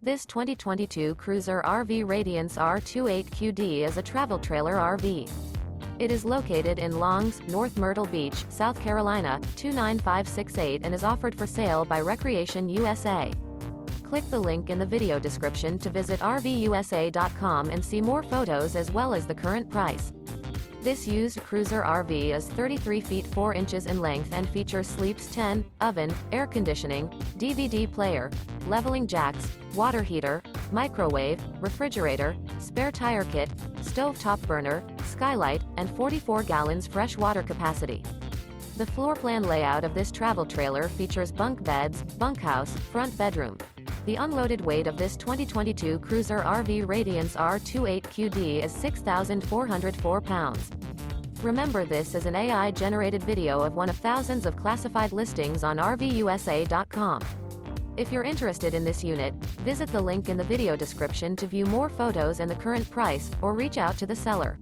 This 2022 Cruiser RV Radiance R-28QD is a travel trailer RV. It is located in Longs, North Myrtle Beach, South Carolina, 29568 and is offered for sale by Recreation USA. Click the link in the video description to visit RVUSA.com and see more photos as well as the current price. This used Cruiser RV is 33 feet 4 inches in length and features sleeps 10, oven, air conditioning, DVD player, leveling jacks, water heater, microwave, refrigerator, spare tire kit, stovetop burner, skylight, and 44 gallons fresh water capacity. The floor plan layout of this travel trailer features bunk beds, bunkhouse, front bedroom. The unloaded weight of this 2022 Cruiser RV Radiance R-28QD is 6,404 pounds. Remember, this is an AI-generated video of one of thousands of classified listings on RVUSA.com. If you're interested in this unit, visit the link in the video description to view more photos and the current price, or reach out to the seller.